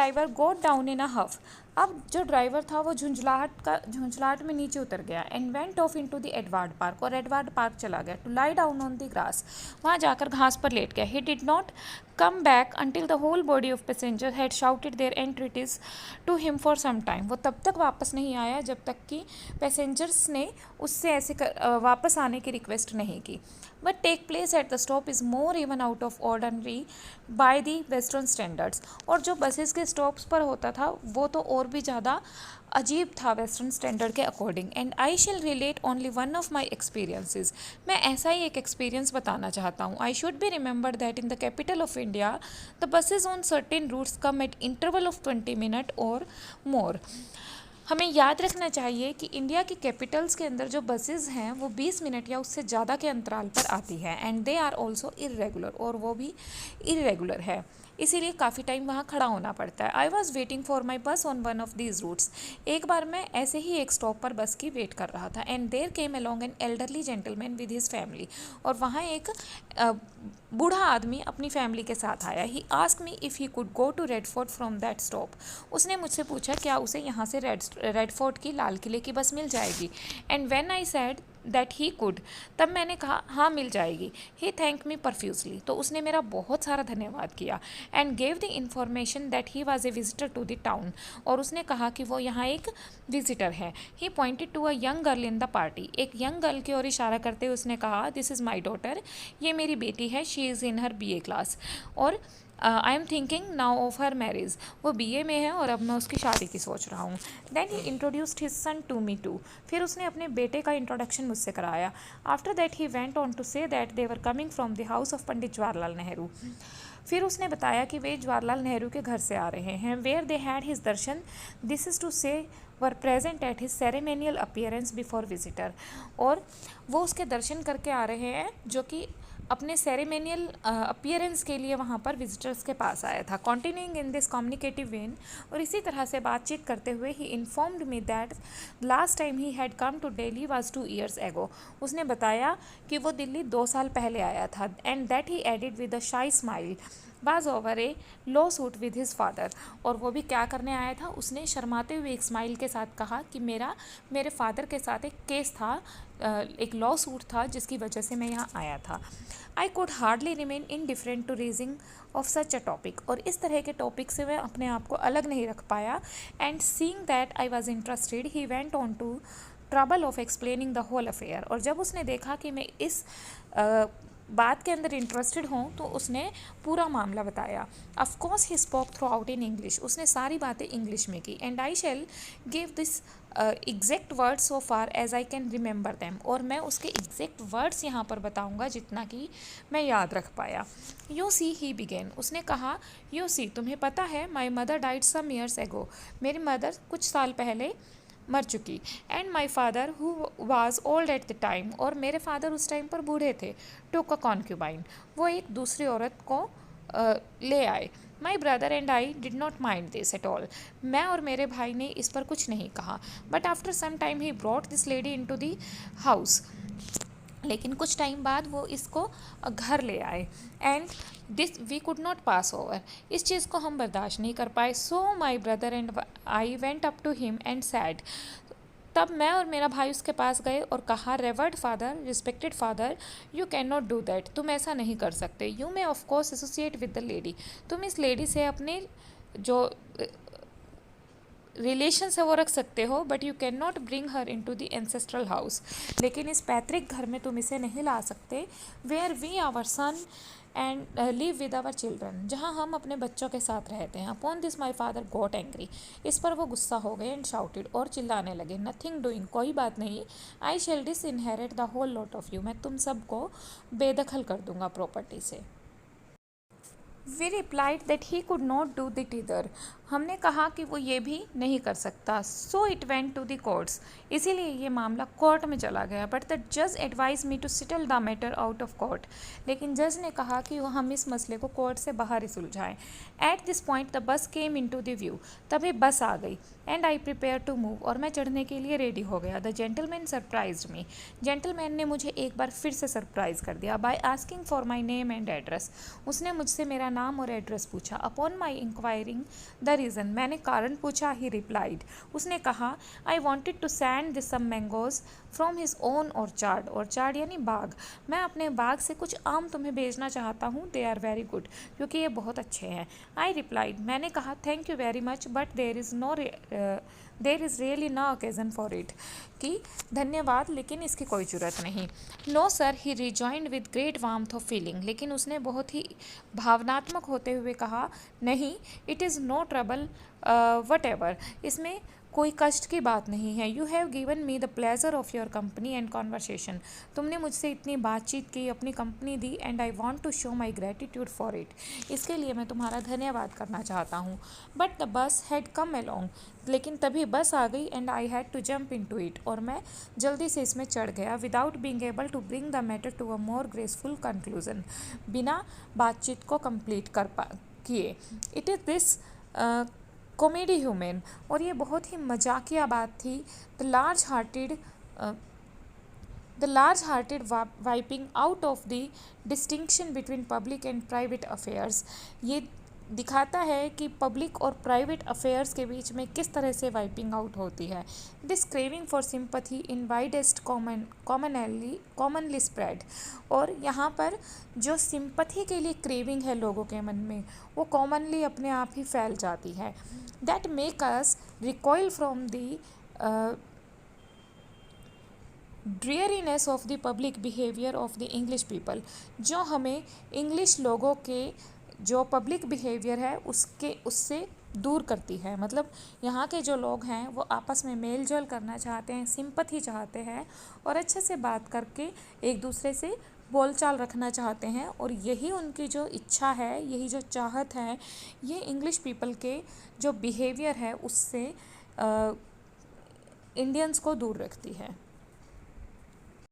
Driver goat down in अ हफ। अब जो driver था वो झुंझलाहट में नीचे उतर गया and went off into the Edward park, और एडवर्ड पार्क चला गया to lie down on the grass. वहाँ जाकर घास पर लेट गया। He did not come back until the whole body of passenger had shouted their entreaties to him for some time. वो तब तक वापस नहीं आया जब तक कि पैसेंजर्स ने उससे वापस आने की रिक्वेस्ट नहीं की। But take place at the stop is more even out of ordinary by the western standards. और जो बसेस के स्टॉप्स पर होता था वो तो और भी ज़्यादा अजीब था वेस्टर्न स्टैंडर्ड के according. And I shall relate only one of my experiences. मैं ऐसा ही एक एक्सपीरियंस बताना चाहता हूँ। I should be remember that in the capital of India the buses on certain routes come at interval of 20 minute और more. हमें याद रखना चाहिए कि इंडिया की कैपिटल्स के अंदर जो बसेस हैं वो 20 मिनट या उससे ज़्यादा के अंतराल पर आती है। And they are also irregular, और वो भी इरेगुलर है, इसीलिए काफ़ी टाइम वहाँ खड़ा होना पड़ता है। I was waiting for my bus on one of these routes. एक बार मैं ऐसे ही एक स्टॉप पर बस की वेट कर रहा था। And there came along an elderly gentleman with his family. और वहाँ एक बूढ़ा आदमी अपनी फैमिली के साथ आया। He ask me if he could go to Red Fort from that stop. उसने मुझसे पूछा क्या उसे यहाँ से रेड फोर्ट की लाल किले की बस मिल जाएगी। And when I said that he could, तब मैंने कहा हाँ मिल जाएगी। ही थैंक मी प्रोफ्यूजली, तो उसने मेरा बहुत सारा धन्यवाद किया। And gave the information that he was a visitor to the town, और उसने कहा कि वो यहाँ एक विजिटर है। He pointed to a young girl in the party. एक यंग गर्ल की ओर इशारा करते हुए उसने कहा दिस इज़ माई डॉटर, ये मेरी बेटी है, she is in her BA class, और I am thinking now of her marriage. वो BA में है और अब मैं उसकी शादी की सोच रहा हूँ। Then he introduced his son to me too. फिर उसने अपने बेटे का इंट्रोडक्शन मुझसे कराया। After that he went on to say that they were coming from the house of Pandit Jawaharlal Nehru. फिर उसने बताया कि वे जवाहरलाल नेहरू के घर से आ रहे हैं। Where they had his darshan, this is to say were present at his ceremonial appearance before visitor. और वो उसके दर्शन करके आ रहे हैं जो कि अपने सेरेमोनियल अपीयरेंस के लिए वहाँ पर विजिटर्स के पास आया था। Continuing in this communicative vein, और इसी तरह से बातचीत करते हुए he informed me that last time he had come to Delhi was 2 years ago। उसने बताया कि वो दिल्ली 2 साल पहले आया था। And that he added with a shy smile was over a lawsuit with his father. और वो भी क्या करने आया था, उसने शर्माते हुए एक स्माइल के साथ कहा कि मेरे फादर के साथ एक केस था, एक लॉ सूट था जिसकी वजह से मैं यहाँ आया था। I could hardly remain indifferent to raising of such a topic. और इस तरह के टॉपिक से मैं अपने आप को अलग नहीं रख पाया। And seeing that I was interested he went on to trouble of explaining the whole affair. और जब उसने देखा कि मैं इस बात के अंदर इंटरेस्टेड हूँ तो उसने पूरा मामला बताया। Of course he spoke throughout in English. उसने सारी बातें इंग्लिश में की। And I shall give this exact words so far as I can remember them. और मैं उसके एग्जैक्ट वर्ड्स यहाँ पर बताऊँगा जितना कि मैं याद रख पाया। You see he began. उसने कहा यू सी, तुम्हें पता है my mother died some years ago. मेरी मदर कुछ साल पहले मर चुकी। And my father who was old at the time, और मेरे फादर उस टाइम पर बूढ़े थे। टुक अ कॉन्क्यूबाइन, वो एक दूसरी औरत को ले आए। माई brother and I did not mind this at all. मैं और मेरे भाई ने इस पर कुछ नहीं कहा। But after some time he brought this lady in to the house. लेकिन कुछ टाइम बाद वो इसको घर ले आए। And this we could not pass over. इस चीज़ को हम बर्दाश्त नहीं कर पाए। So my brother and I went up to him and said. तब मैं और मेरा भाई उसके पास गए और कहा reward father, respected father, you can not do that. तुम ऐसा नहीं कर सकते। You may of course associate with the lady. तुम इस लेडी से अपने जो रिलेशंस है वो रख सकते हो, but you can not bring her in to the ancestral house. लेकिन इस पैतृक घर में तुम इसे नहीं ला सकते। Where we our son and live with our children, जहाँ हम अपने बच्चों के साथ रहते हैं। Upon this my father got angry. इस पर वो गुस्सा हो गए एंड शाउटेड, और चिल्लाने लगे नथिंग डूइंग, कोई बात नहीं, I shall disinherit the whole lot of you. मैं तुम सबको बेदखल कर दूंगा प्रॉपर्टी से। We replied that he could not do it either. हमने कहा कि वो ये भी नहीं कर सकता। So it went to the courts. इसीलिए ये मामला कोर्ट में चला गया। बट द जज advise me to settle the matter out of court. लेकिन जज ने कहा कि हम इस मसले को कोर्ट से बाहर ही सुलझाएं। At this point the bus came in to the view. तभी बस आ गई। And I prepare to move, और मैं चढ़ने के लिए रेडी हो गया। The gentleman surprised me. Gentleman ने मुझे एक बार फिर से सरप्राइज कर दिया by asking for my name and address. उसने मुझसे मेरा नाम और एड्रेस पूछा। Upon my inquiring the reason, मैंने कारण पूछा। ही रिप्लाइड, उसने कहा, I wanted to send this some mangoes from his own orchard, orchard यानी बाग, मैं अपने बाग से कुछ आम तुम्हें भेजना चाहता हूँ, दे आर वेरी गुड, क्योंकि ये बहुत अच्छे हैं। आई रिप्लाइड, मैंने कहा, thank you very much, but there is really no occasion for it, कि धन्यवाद लेकिन इसकी कोई ज़रूरत नहीं। No sir, he rejoined with great warmth of feeling, लेकिन उसने बहुत ही भावनात्मक होते हुए कहा, नहीं, it is no trouble whatever, इसमें कोई कष्ट की बात नहीं है। You have given me the pleasure of your company and conversation, तुमने मुझसे इतनी बातचीत की, अपनी कंपनी दी, and I want to show my gratitude for it, इसके लिए मैं तुम्हारा धन्यवाद करना चाहता हूँ। But the bus had come along, लेकिन तभी बस आ गई, and I had to jump into it, और मैं जल्दी से इसमें चढ़ गया, without being able to bring the matter to a more graceful conclusion, बिना बातचीत को कंप्लीट कर किए। It is this comedy human, और ये बहुत ही मजाकिया बात थी। The large hearted wiping out of the distinction between public and private affairs, ये दिखाता है कि पब्लिक और प्राइवेट अफेयर्स के बीच में किस तरह से वाइपिंग आउट होती है। This craving for sympathy in widest commonly spread, और यहाँ पर जो सिंपथी के लिए क्रेविंग है लोगों के मन में, वो कॉमनली अपने आप ही फैल जाती है। That make us recoil from the dreariness of the public behaviour of the English people, जो हमें इंग्लिश लोगों के जो पब्लिक बिहेवियर है उससे दूर करती है। मतलब यहाँ के जो लोग हैं वो आपस में मेल जोल करना चाहते हैं, सिंपथी चाहते हैं, और अच्छे से बात करके एक दूसरे से बोलचाल रखना चाहते हैं, और यही उनकी जो इच्छा है, यही जो चाहत है, ये इंग्लिश पीपल के जो बिहेवियर है उससे इंडियंस को दूर रखती है।